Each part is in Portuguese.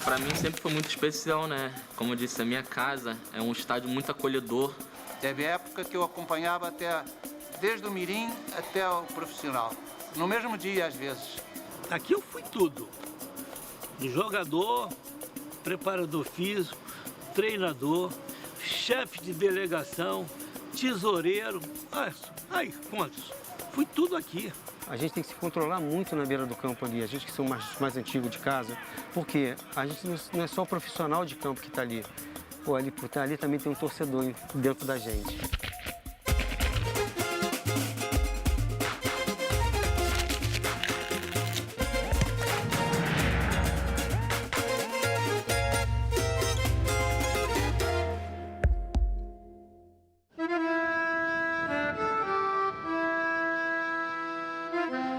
Para mim sempre foi muito especial, né? Como eu disse, a minha casa é um estádio muito acolhedor. Teve época que eu acompanhava desde o mirim até o profissional. No mesmo dia, às vezes. Aqui eu fui tudo. Jogador, preparador físico, treinador, chefe de delegação, tesoureiro. Ai, quantos? Fui tudo aqui. A gente tem que se controlar muito na beira do campo ali, a gente que são mais antigos de casa, porque a gente não é só o profissional de campo que está ali. Pô, ali por estar ali também tem um torcedor dentro da gente.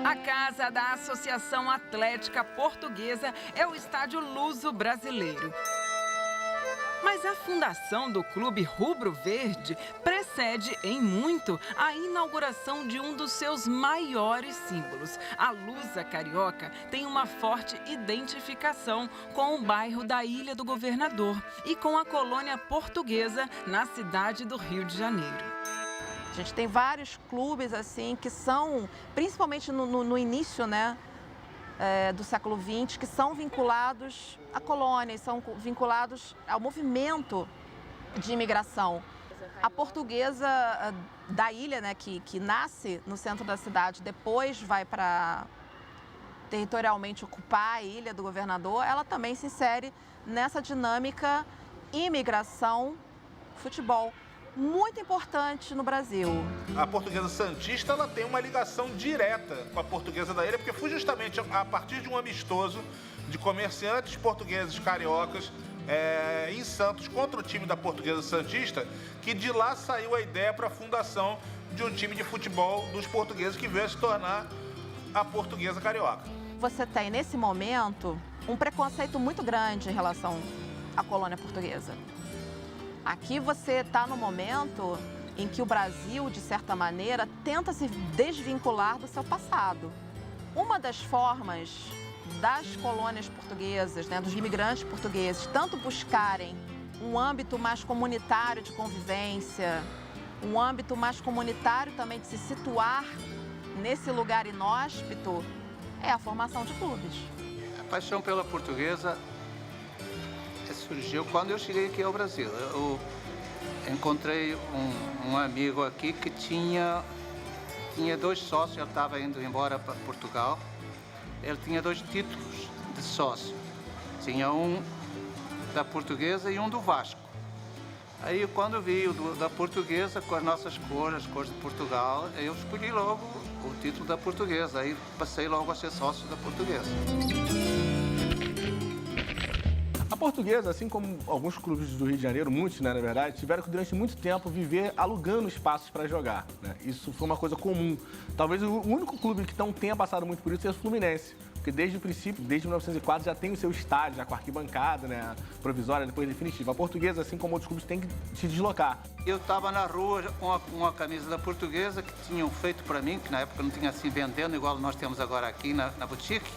A casa da Associação Atlética Portuguesa é o Estádio Luso Brasileiro. Mas a fundação do Clube Rubro-Verde precede em muito a inauguração de um dos seus maiores símbolos. A Lusa Carioca tem uma forte identificação com o bairro da Ilha do Governador e com a colônia portuguesa na cidade do Rio de Janeiro. A gente tem vários clubes assim que são, principalmente no início, né, do século XX, que são vinculados à colônia, são vinculados ao movimento de imigração. A portuguesa da ilha, né, que nasce no centro da cidade, depois vai para territorialmente ocupar a Ilha do Governador, ela também se insere nessa dinâmica imigração-futebol. Muito importante no Brasil. A Portuguesa Santista ela tem uma ligação direta com a Portuguesa da Ilha, porque foi justamente a partir de um amistoso de comerciantes portugueses cariocas em Santos contra o time da Portuguesa Santista, que de lá saiu a ideia para a fundação de um time de futebol dos portugueses que veio a se tornar a Portuguesa Carioca. Você tem, nesse momento, um preconceito muito grande em relação à colônia portuguesa. Aqui você está no momento em que o Brasil, de certa maneira, tenta se desvincular do seu passado. Uma das formas das colônias portuguesas, né, dos imigrantes portugueses, tanto buscarem um âmbito mais comunitário de convivência, um âmbito mais comunitário também de se situar nesse lugar inóspito, é a formação de clubes. A paixão pela portuguesa surgiu quando eu cheguei aqui ao Brasil. Eu encontrei um amigo aqui que tinha 2 sócios, ele estava indo embora para Portugal. Ele tinha 2 títulos de sócio. Tinha um da Portuguesa e um do Vasco. Aí quando vi o da Portuguesa com as nossas cores, as cores de Portugal, eu escolhi logo o título da Portuguesa. Aí passei logo a ser sócio da Portuguesa. A Portuguesa, assim como alguns clubes do Rio de Janeiro, muitos, né, na verdade, tiveram que durante muito tempo viver alugando espaços para jogar, né? Isso foi uma coisa comum. Talvez o único clube que não tenha passado muito por isso seja o Fluminense, porque desde o princípio, desde 1904, já tem o seu estádio, já com arquibancada, né, provisória, depois definitiva. A Portuguesa, assim como outros clubes, tem que se deslocar. Eu estava na rua com uma camisa da Portuguesa que tinham feito para mim, que na época não tinha assim vendendo, igual nós temos agora aqui na boutique.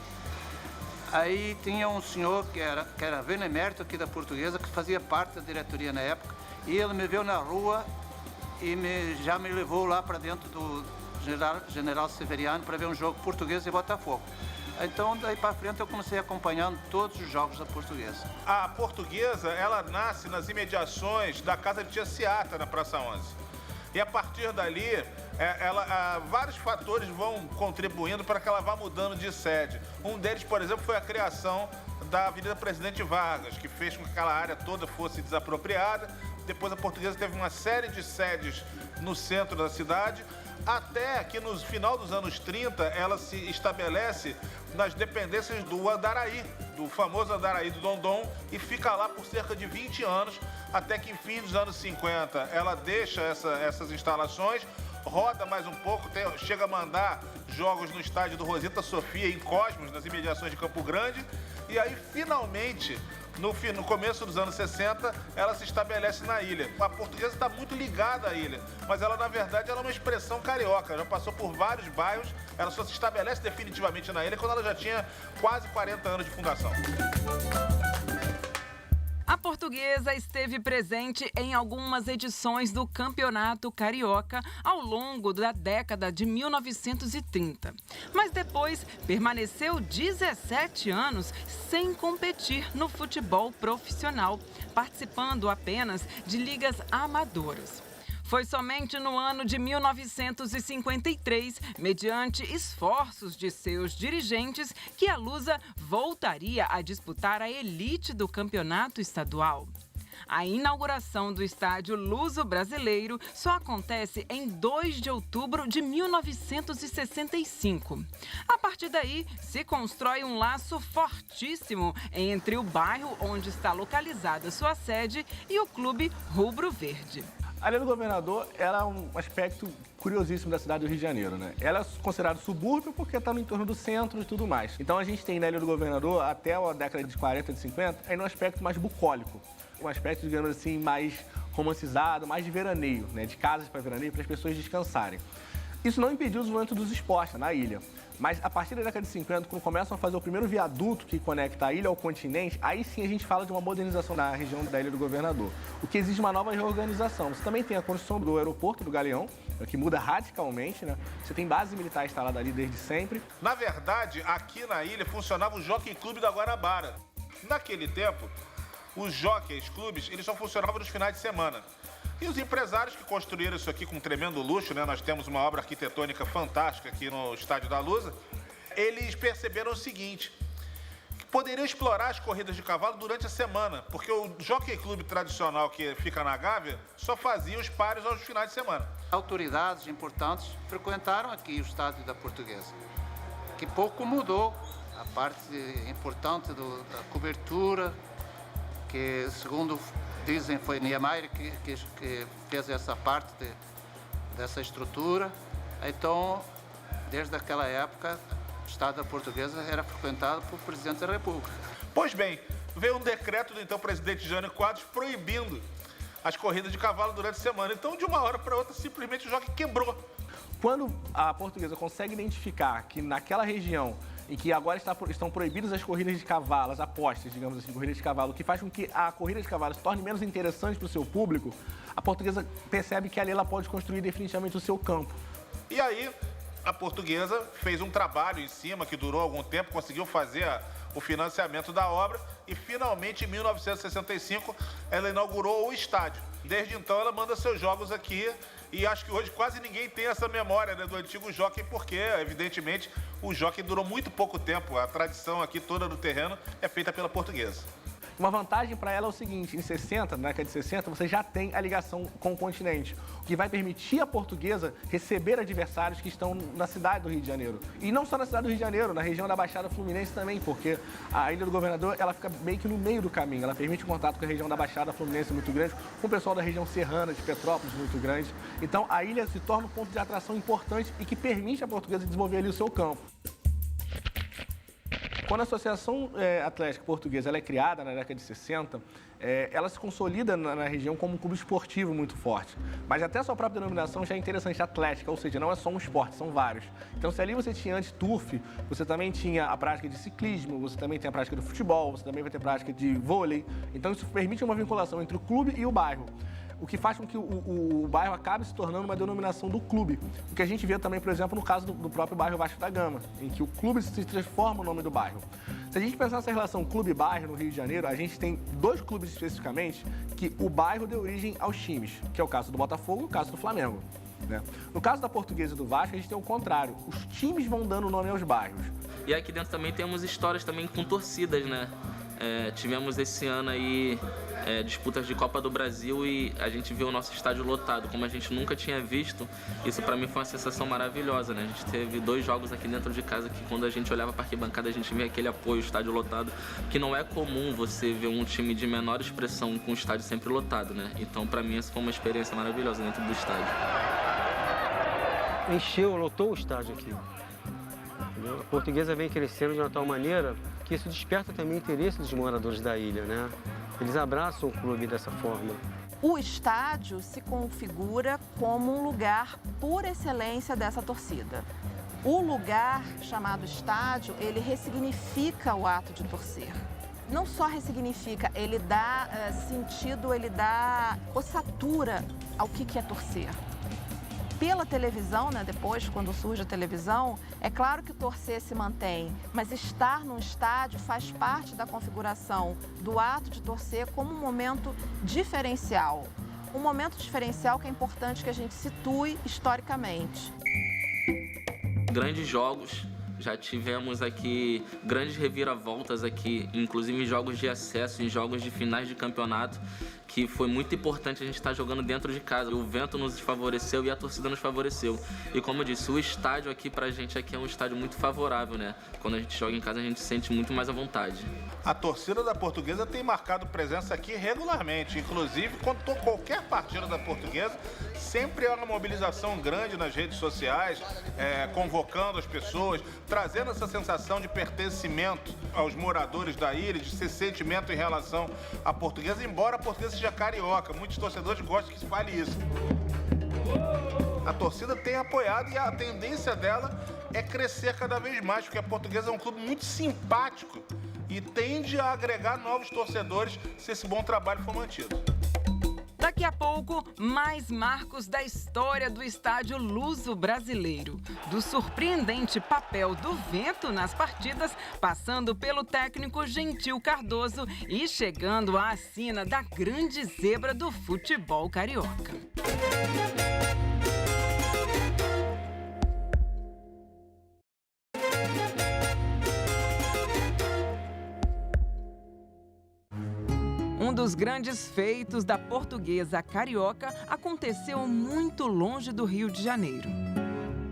Aí tinha um senhor que era benemérito aqui da Portuguesa, que fazia parte da diretoria na época, e ele me viu na rua e já me levou lá para dentro do General Severiano para ver um jogo Portuguesa e Botafogo. Então, daí para frente, eu comecei acompanhando todos os jogos da Portuguesa. A Portuguesa, ela nasce nas imediações da casa de Tia Seata, na Praça 11. E a partir dali, vários fatores vão contribuindo para que ela vá mudando de sede. Um deles, por exemplo, foi a criação da Avenida Presidente Vargas, que fez com que aquela área toda fosse desapropriada. Depois a Portuguesa teve uma série de sedes no centro da cidade, até que no final dos anos 30 ela se estabelece nas dependências do Andaraí, do famoso Andaraí do Dondon, e fica lá por cerca de 20 anos, até que em fim dos anos 50 ela deixa essas instalações, roda mais um pouco, chega a mandar jogos no estádio do Rosita Sofia, em Cosmos, nas imediações de Campo Grande. E aí, finalmente, no começo dos anos 60, ela se estabelece na ilha. A Portuguesa está muito ligada à ilha, mas ela, na verdade, ela é uma expressão carioca. Já passou por vários bairros, ela só se estabelece definitivamente na ilha quando ela já tinha quase 40 anos de fundação. A Portuguesa esteve presente em algumas edições do Campeonato Carioca ao longo da década de 1930. Mas depois permaneceu 17 anos sem competir no futebol profissional, participando apenas de ligas amadoras. Foi somente no ano de 1953, mediante esforços de seus dirigentes, que a Lusa voltaria a disputar a elite do campeonato estadual. A inauguração do estádio Luso Brasileiro só acontece em 2 de outubro de 1965. A partir daí, se constrói um laço fortíssimo entre o bairro onde está localizada sua sede e o Clube Rubro-Verde. A Ilha do Governador era um aspecto curiosíssimo da cidade do Rio de Janeiro, né? Ela é considerada subúrbio porque está no entorno do centro e tudo mais. Então a gente tem na Ilha do Governador, até a década de 40, de 50, ainda um aspecto mais bucólico. Um aspecto, digamos assim, mais romancizado, mais de veraneio, né? De casas para veraneio, para as pessoas descansarem. Isso não impediu o desenvolvimento dos esportes na ilha. Mas a partir da década de 50, quando começam a fazer o primeiro viaduto que conecta a ilha ao continente, aí sim a gente fala de uma modernização na região da Ilha do Governador, o que exige uma nova reorganização. Você também tem a construção do aeroporto do Galeão, que muda radicalmente, né? Você tem base militar instalada ali desde sempre. Na verdade, aqui na ilha funcionava o Jockey Clube da Guarabara. Naquele tempo, os jockeys clubes, eles só funcionavam nos finais de semana. E os empresários que construíram isso aqui com tremendo luxo, né? Nós temos uma obra arquitetônica fantástica aqui no Estádio da Lusa. Eles perceberam o seguinte, que poderiam explorar as corridas de cavalo durante a semana, porque o Jockey Clube tradicional que fica na Gávea só fazia os páreos aos finais de semana. Autoridades importantes frequentaram aqui o estádio da Portuguesa, que pouco mudou a parte importante da cobertura, que segundo dizem foi Niemeyer que fez essa parte dessa estrutura. Então, desde aquela época, o Estádio da Portuguesa era frequentado por Presidente da República. Pois bem, veio um decreto do então presidente Jânio Quadros proibindo as corridas de cavalo durante a semana. Então, de uma hora para outra, simplesmente o jockey quebrou. Quando a Portuguesa consegue identificar que naquela região em que agora estão proibidas as corridas de cavalo, as apostas, digamos assim, corridas de cavalo, o que faz com que a corrida de cavalo se torne menos interessante para o seu público, a Portuguesa percebe que ali ela pode construir definitivamente o seu campo. E aí, a Portuguesa fez um trabalho em cima que durou algum tempo, conseguiu fazer o financiamento da obra e finalmente em 1965 ela inaugurou o estádio. Desde então ela manda seus jogos aqui e acho que hoje quase ninguém tem essa memória, né, do antigo jockey, porque evidentemente o jockey durou muito pouco tempo. A tradição aqui toda do terreno é feita pela Portuguesa. Uma vantagem para ela é o seguinte, na década de 60, você já tem a ligação com o continente, o que vai permitir a Portuguesa receber adversários que estão na cidade do Rio de Janeiro. E não só na cidade do Rio de Janeiro, na região da Baixada Fluminense também, porque a Ilha do Governador, ela fica meio que no meio do caminho, ela permite um contato com a região da Baixada Fluminense muito grande, com o pessoal da região serrana de Petrópolis muito grande. Então a ilha se torna um ponto de atração importante e que permite a Portuguesa desenvolver ali o seu campo. Quando a Associação Atlética Portuguesa ela é criada na década de 60, ela se consolida na região como um clube esportivo muito forte. Mas até a sua própria denominação já é interessante, atlética, ou seja, não é só um esporte, são vários. Então, se ali você tinha antes turf, você também tinha a prática de ciclismo, você também tem a prática do futebol, você também vai ter prática de vôlei. Então, isso permite uma vinculação entre o clube e o bairro, o que faz com que o bairro acabe se tornando uma denominação do clube. O que a gente vê também, por exemplo, no caso do próprio bairro Vasco da Gama, em que o clube se transforma no nome do bairro. Se a gente pensar nessa relação clube-bairro no Rio de Janeiro, a gente tem 2 clubes especificamente que o bairro deu origem aos times, que é o caso do Botafogo e o caso do Flamengo, né? No caso da Portuguesa e do Vasco, a gente tem o contrário. Os times vão dando nome aos bairros. E aqui dentro também temos histórias também com torcidas, né? Tivemos esse ano aí disputas de Copa do Brasil e a gente viu o nosso estádio lotado, como a gente nunca tinha visto. Isso pra mim foi uma sensação maravilhosa, né? A gente teve 2 jogos aqui dentro de casa que quando a gente olhava pra arquibancada a gente via aquele apoio, o estádio lotado, que não é comum você ver um time de menor expressão com o estádio sempre lotado, né? Então pra mim essa foi uma experiência maravilhosa dentro do estádio. lotou o estádio aqui. Entendeu? A Portuguesa vem crescendo de uma tal maneira que isso desperta também o interesse dos moradores da ilha, né? Eles abraçam o clube dessa forma. O estádio se configura como um lugar por excelência dessa torcida. O lugar chamado estádio, ele ressignifica o ato de torcer. Não só ressignifica, ele dá sentido, ele dá ossatura ao que é torcer. Pela televisão, né, depois, quando surge a televisão, é claro que torcer se mantém, mas estar num estádio faz parte da configuração do ato de torcer como um momento diferencial. Um momento diferencial que é importante que a gente situe historicamente. Grandes jogos, já tivemos aqui grandes reviravoltas aqui, inclusive em jogos de acesso, em jogos de finais de campeonato, que foi muito importante a gente estar jogando dentro de casa. O vento nos favoreceu e a torcida nos favoreceu. E como eu disse, o estádio aqui pra gente aqui é um estádio muito favorável, né? Quando a gente joga em casa a gente se sente muito mais à vontade. A torcida da Portuguesa tem marcado presença aqui regularmente. Inclusive, quando qualquer partida da Portuguesa, sempre há uma mobilização grande nas redes sociais, convocando as pessoas, trazendo essa sensação de pertencimento aos moradores da ilha, de ser sentimento em relação à Portuguesa, embora a Portuguesa seja carioca. Muitos torcedores gostam que se fale isso. A torcida tem apoiado e a tendência dela é crescer cada vez mais, porque a Portuguesa é um clube muito simpático e tende a agregar novos torcedores se esse bom trabalho for mantido. Daqui a pouco, mais marcos da história do estádio luso-brasileiro. Do surpreendente papel do vento nas partidas, passando pelo técnico Gentil Cardoso e chegando à sina da grande zebra do futebol carioca. Um dos grandes feitos da Portuguesa carioca aconteceu muito longe do Rio de Janeiro.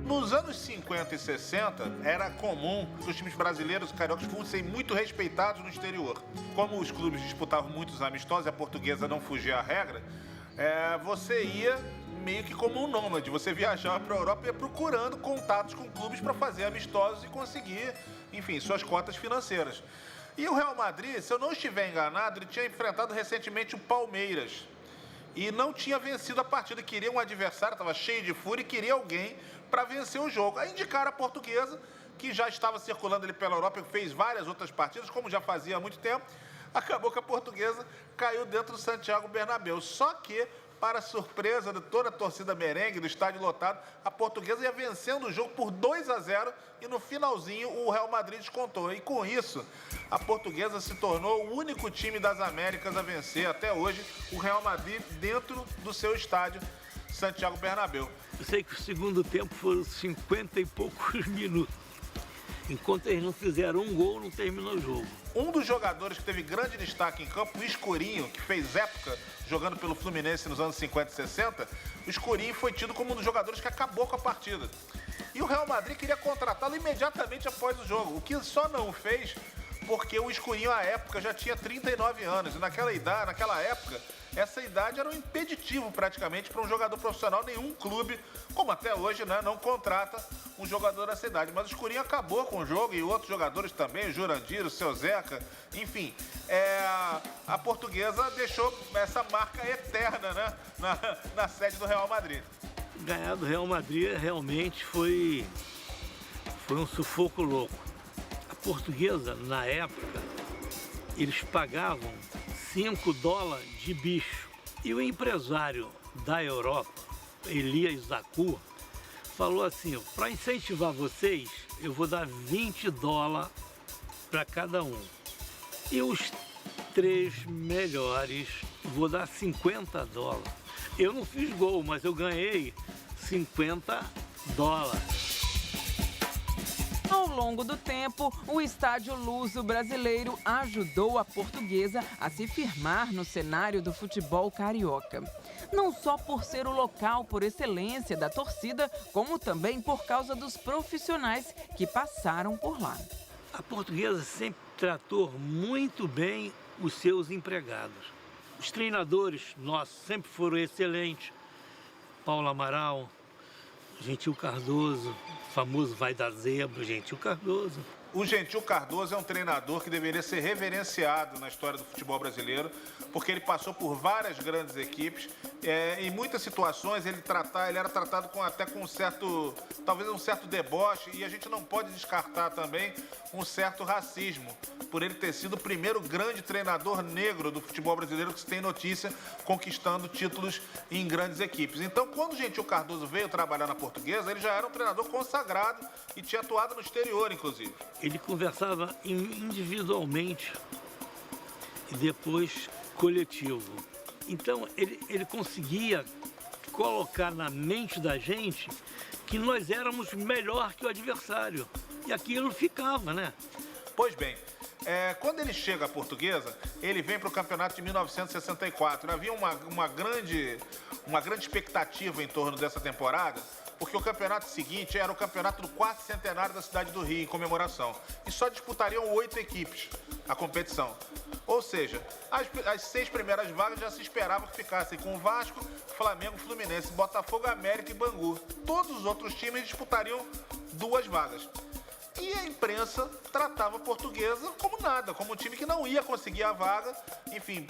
Nos anos 50 e 60, era comum que os times brasileiros e cariocas fossem muito respeitados no exterior. Como os clubes disputavam muitos amistosos e a Portuguesa não fugia à regra, você ia meio que como um nômade. Você viajava para a Europa e ia procurando contatos com clubes para fazer amistosos e conseguir, enfim, suas cotas financeiras. E o Real Madrid, se eu não estiver enganado, ele tinha enfrentado recentemente o Palmeiras e não tinha vencido a partida. Queria um adversário, estava cheio de fúria e queria alguém para vencer o jogo. Aí indicaram a Portuguesa, que já estava circulando ali pela Europa e fez várias outras partidas, como já fazia há muito tempo. Acabou que a Portuguesa caiu dentro do Santiago Bernabéu. Só que, para surpresa de toda a torcida merengue, do estádio lotado, a Portuguesa ia vencendo o jogo por 2-0 e no finalzinho o Real Madrid descontou. E com isso, a Portuguesa se tornou o único time das Américas a vencer até hoje o Real Madrid dentro do seu estádio Santiago Bernabéu. Eu sei que o segundo tempo foram 50 e poucos minutos. Enquanto eles não fizeram um gol, não terminou o jogo. Um dos jogadores que teve grande destaque em campo, o Escurinho, que fez época jogando pelo Fluminense nos anos 50 e 60, o Escurinho foi tido como um dos jogadores que acabou com a partida. E o Real Madrid queria contratá-lo imediatamente após o jogo, o que só não fez porque o Escurinho, à época, já tinha 39 anos. E naquela época, essa idade era um impeditivo praticamente para um jogador profissional. Nenhum clube, como até hoje, né, não contrata um jogador dessa idade. Mas o Escurinho acabou com o jogo e outros jogadores também, o Jurandir, o Seu Zeca, enfim. A Portuguesa deixou essa marca eterna, né, na sede do Real Madrid. Ganhar do Real Madrid realmente foi um sufoco louco. A Portuguesa, na época, eles pagavam $5 de bicho. E o empresário da Europa, Elias Zaku, falou assim: para incentivar vocês, eu vou dar $20 para cada um. E os 3 melhores, vou dar $50. Eu não fiz gol, mas eu ganhei $50. Ao longo do tempo, o estádio luso-brasileiro ajudou a Portuguesa a se firmar no cenário do futebol carioca. Não só por ser o local por excelência da torcida, como também por causa dos profissionais que passaram por lá. A Portuguesa sempre tratou muito bem os seus empregados. Os treinadores nossos sempre foram excelentes. Paulo Amaral, Gentil Cardoso, famoso vai da zebra, Gentil Cardoso. O Gentil Cardoso é um treinador que deveria ser reverenciado na história do futebol brasileiro, porque ele passou por várias grandes equipes. Em muitas situações ele era tratado até com talvez um certo deboche, e a gente não pode descartar também um certo racismo, por ele ter sido o primeiro grande treinador negro do futebol brasileiro que se tem notícia, conquistando títulos em grandes equipes. Então, quando o Gentil Cardoso veio trabalhar na Portuguesa, ele já era um treinador consagrado e tinha atuado no exterior, inclusive. Ele conversava individualmente e depois coletivo. Então, ele conseguia colocar na mente da gente que nós éramos melhor que o adversário. E aquilo ficava, né? Pois bem, quando ele chega à Portuguesa, ele vem para o campeonato de 1964. Havia uma grande expectativa em torno dessa temporada, porque o campeonato seguinte era o campeonato do quarto centenário da cidade do Rio, em comemoração. E só disputariam 8 equipes a competição. Ou seja, as 6 primeiras vagas já se esperava que ficassem com o Vasco, Flamengo, Fluminense, Botafogo, América e Bangu. Todos os outros times disputariam 2 vagas. E a imprensa tratava a Portuguesa como nada, como um time que não ia conseguir a vaga. Enfim,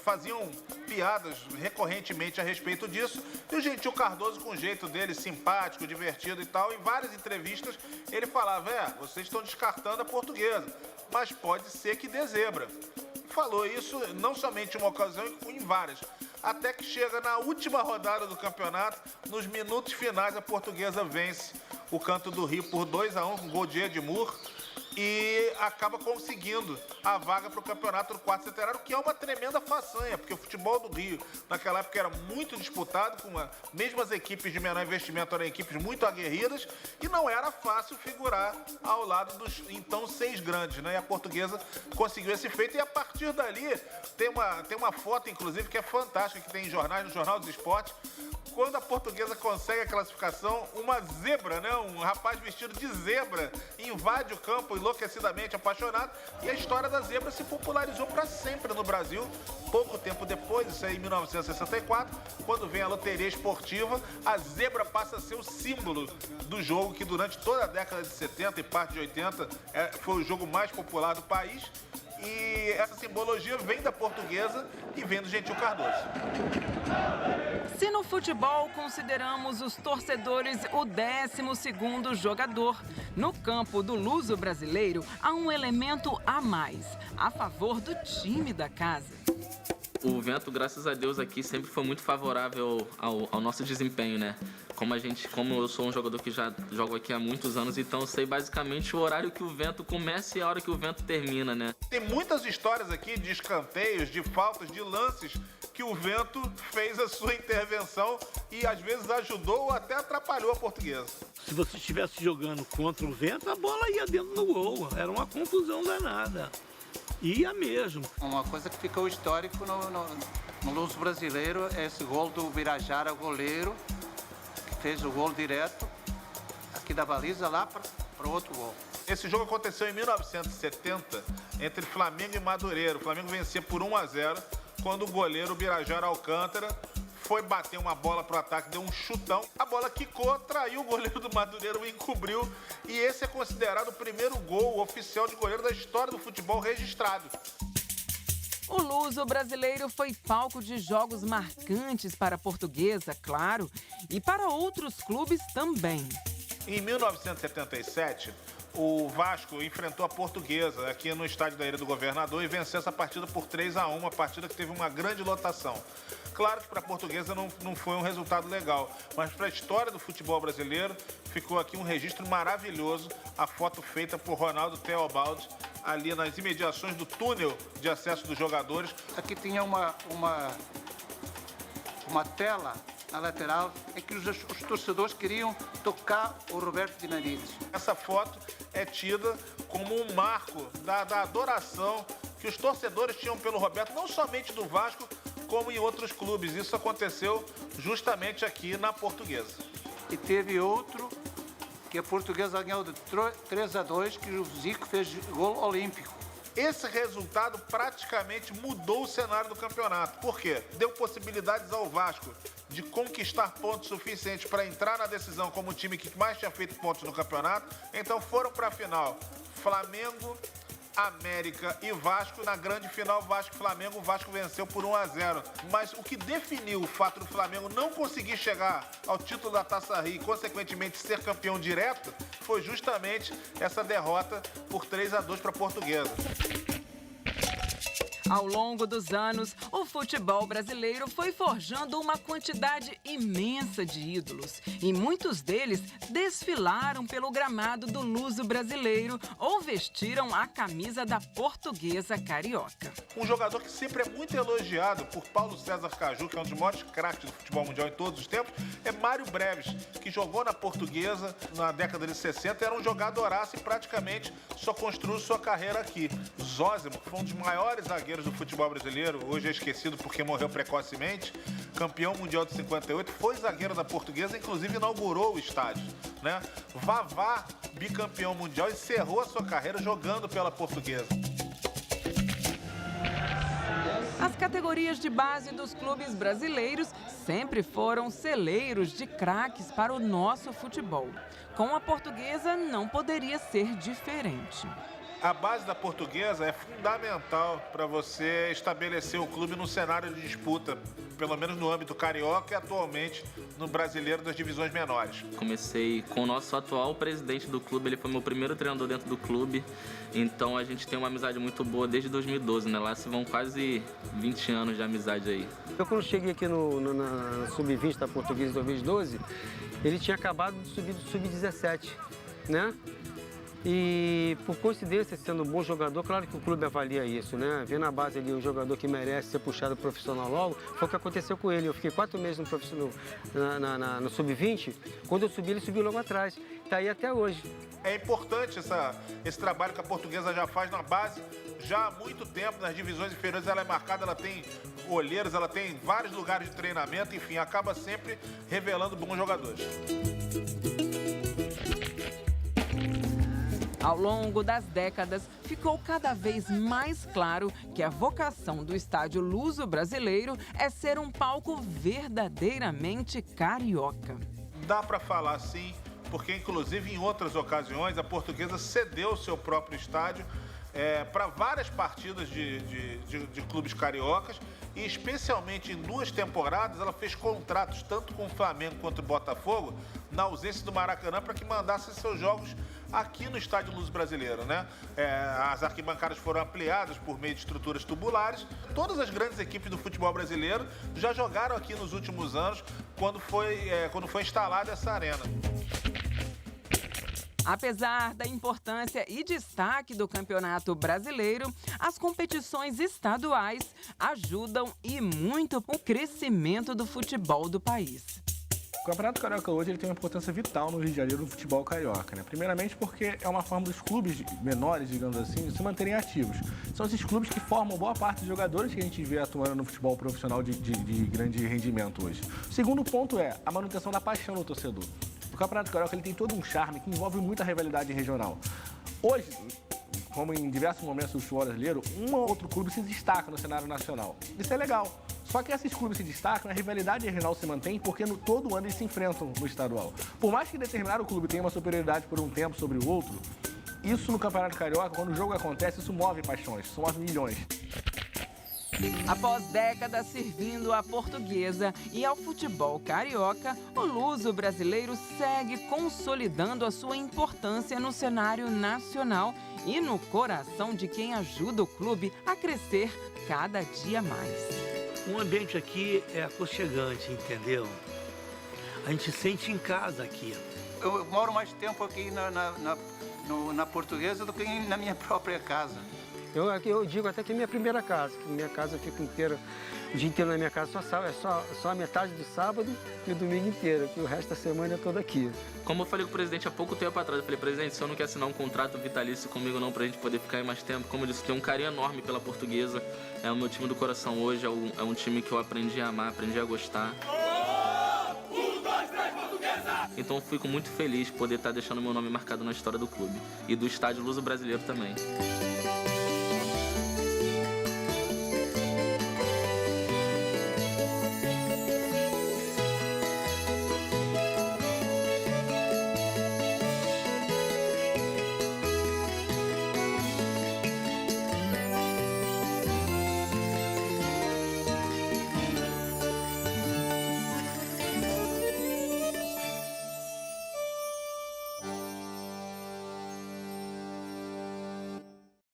faziam piadas recorrentemente a respeito disso. E o Gentil Cardoso, com o jeito dele, simpático, divertido e tal, em várias entrevistas, ele falava, vocês estão descartando a Portuguesa, mas pode ser que dê zebra. Falou isso não somente em uma ocasião, em várias. Até que chega na última rodada do campeonato, nos minutos finais, a Portuguesa vence o Canto do Rio por 2-1, com gol de Edmur, e acaba conseguindo a vaga para o campeonato do quarto centenário, que é uma tremenda façanha, porque o futebol do Rio naquela época era muito disputado, mesmo as equipes de menor investimento eram equipes muito aguerridas, e não era fácil figurar ao lado dos então 6 grandes, né? E a Portuguesa conseguiu esse feito, e a partir dali tem uma foto, inclusive, que é fantástica, que tem em jornais, no Jornal dos Esportes. Quando a Portuguesa consegue a classificação, uma zebra, né? Um rapaz vestido de zebra invade o campo enlouquecidamente apaixonado, e a história da zebra se popularizou para sempre no Brasil. Pouco tempo depois, isso aí em 1964, quando vem a loteria esportiva, a zebra passa a ser o símbolo do jogo, que durante toda a década de 70 e parte de 80 foi o jogo mais popular do país. E essa simbologia vem da Portuguesa e vem do Gentil Cardoso. Se no futebol consideramos os torcedores o 12º jogador, no campo do Luso brasileiro há um elemento a mais, a favor do time da casa. O vento, graças a Deus, aqui sempre foi muito favorável ao nosso desempenho, né? Como eu sou um jogador que já jogo aqui há muitos anos, então eu sei basicamente o horário que o vento começa e a hora que o vento termina, né? Tem muitas histórias aqui de escanteios, de faltas, de lances que o vento fez a sua intervenção e às vezes ajudou ou até atrapalhou a Portuguesa. Se você estivesse jogando contra o vento, a bola ia dentro do gol. Era uma confusão danada. Ia mesmo. Uma coisa que ficou histórico no Luso brasileiro é esse gol do Birajara, goleiro, que fez o gol direto aqui da baliza lá para o outro gol. Esse jogo aconteceu em 1970 entre Flamengo e Madureira. O Flamengo vencia por 1-0 quando o goleiro Birajara Alcântara foi bater uma bola pro ataque, deu um chutão. A bola quicou, traiu o goleiro do Madureira, o encobriu. E esse é considerado o primeiro gol oficial de goleiro da história do futebol registrado. O Luso brasileiro foi palco de jogos marcantes para a Portuguesa, claro, e para outros clubes também. Em 1977, o Vasco enfrentou a Portuguesa aqui no estádio da Ilha do Governador e venceu essa partida por 3-1, uma partida que teve uma grande lotação. Claro que para a Portuguesa não foi um resultado legal, mas para a história do futebol brasileiro ficou aqui um registro maravilhoso, a foto feita por Ronaldo Teobaldi, ali nas imediações do túnel de acesso dos jogadores. Aqui tinha uma tela na lateral em que os torcedores queriam tocar o Roberto Dinamite. Essa foto é tida como um marco da adoração que os torcedores tinham pelo Roberto, não somente do Vasco, como em outros clubes. Isso aconteceu justamente aqui na Portuguesa. E teve outro que a Portuguesa ganhou de 3-2, que o Zico fez gol olímpico. Esse resultado praticamente mudou o cenário do campeonato. Por quê? Deu possibilidades ao Vasco de conquistar pontos suficientes para entrar na decisão como o time que mais tinha feito pontos no campeonato. Então foram para a final Flamengo, América e Vasco. Na grande final, Vasco e Flamengo, o Vasco venceu por 1-0. Mas o que definiu o fato do Flamengo não conseguir chegar ao título da Taça Rio e, consequentemente, ser campeão direto, foi justamente essa derrota por 3-2 para a Portuguesa. Ao longo dos anos, o futebol brasileiro foi forjando uma quantidade imensa de ídolos. E muitos deles desfilaram pelo gramado do Luso brasileiro ou vestiram a camisa da Portuguesa carioca. Um jogador que sempre é muito elogiado por Paulo César Caju, que é um dos maiores craques do futebol mundial em todos os tempos, é Mário Breves, que jogou na Portuguesa na década de 60, era um jogadoraço e praticamente só construiu sua carreira aqui. Zózimo, que foi um dos maiores zagueiros do futebol brasileiro, hoje é esquecido porque morreu precocemente, campeão mundial de 58, foi zagueiro da Portuguesa, inclusive inaugurou o estádio, né? Vavá, bicampeão mundial, encerrou a sua carreira jogando pela Portuguesa. As categorias de base dos clubes brasileiros sempre foram celeiros de craques para o nosso futebol. Com a Portuguesa não poderia ser diferente. A base da Portuguesa é fundamental para você estabelecer o clube no cenário de disputa, pelo menos no âmbito carioca e atualmente no brasileiro das divisões menores. Comecei com o nosso atual presidente do clube, ele foi meu primeiro treinador dentro do clube, então a gente tem uma amizade muito boa desde 2012, né? Lá se vão quase 20 anos de amizade aí. Eu quando cheguei aqui na Sub-20 da Portuguesa em 2012, ele tinha acabado de subir do Sub-17, né? E, por coincidência, sendo um bom jogador, claro que o clube avalia isso, né? Vê na base ali um jogador que merece ser puxado profissional logo, foi o que aconteceu com ele. Eu fiquei 4 meses no profissional, no Sub-20, quando eu subi, ele subiu logo atrás. Está aí até hoje. É importante esse trabalho que a Portuguesa já faz na base, já há muito tempo, nas divisões inferiores ela é marcada, ela tem olheiros, ela tem vários lugares de treinamento, enfim, acaba sempre revelando bons jogadores. Ao longo das décadas, ficou cada vez mais claro que a vocação do estádio Luso brasileiro é ser um palco verdadeiramente carioca. Dá para falar sim, porque inclusive em outras ocasiões a Portuguesa cedeu seu próprio estádio para várias partidas de clubes cariocas e especialmente em 2 temporadas ela fez contratos tanto com o Flamengo quanto o Botafogo na ausência do Maracanã para que mandassem seus jogos aqui no estádio Luso brasileiro, né? As arquibancadas foram ampliadas por meio de estruturas tubulares. Todas as grandes equipes do futebol brasileiro já jogaram aqui nos últimos anos quando foi instalada essa arena. Apesar da importância e destaque do Campeonato Brasileiro, as competições estaduais ajudam e muito o crescimento do futebol do país. O Campeonato Carioca hoje ele tem uma importância vital no Rio de Janeiro do futebol carioca, né? Primeiramente porque é uma forma dos clubes menores, digamos assim, de se manterem ativos. São esses clubes que formam boa parte dos jogadores que a gente vê atuando no futebol profissional de grande rendimento hoje. O segundo ponto é a manutenção da paixão do torcedor. O Campeonato Carioca ele tem todo um charme que envolve muita rivalidade regional. Hoje, como em diversos momentos do futebol brasileiro, um ou outro clube se destaca no cenário nacional. Isso é legal. Só que esses clubes se destacam, a rivalidade regional se mantém porque todo ano eles se enfrentam no estadual. Por mais que determinado clube tenha uma superioridade por um tempo sobre o outro, isso no Campeonato Carioca, quando o jogo acontece, isso move paixões, isso move milhões. Após décadas servindo à Portuguesa e ao futebol carioca, o Luso brasileiro segue consolidando a sua importância no cenário nacional e no coração de quem ajuda o clube a crescer cada dia mais. O ambiente aqui é aconchegante, entendeu? A gente sente em casa aqui. Eu moro mais tempo aqui na Portuguesa do que na minha própria casa. Eu digo até que é minha primeira casa, que minha casa eu fico inteira, o dia inteiro na minha casa, só a metade do sábado e o domingo inteiro, que o resto da semana é todo aqui. Como eu falei com o presidente há pouco tempo atrás, eu falei, presidente, o senhor não quer assinar um contrato vitalício comigo não, pra gente poder ficar aí mais tempo? Como eu disse, tenho um carinho enorme pela Portuguesa, é o meu time do coração hoje, é um time que eu aprendi a amar, aprendi a gostar. Então eu fico muito feliz de poder estar deixando meu nome marcado na história do clube e do estádio Luso brasileiro também.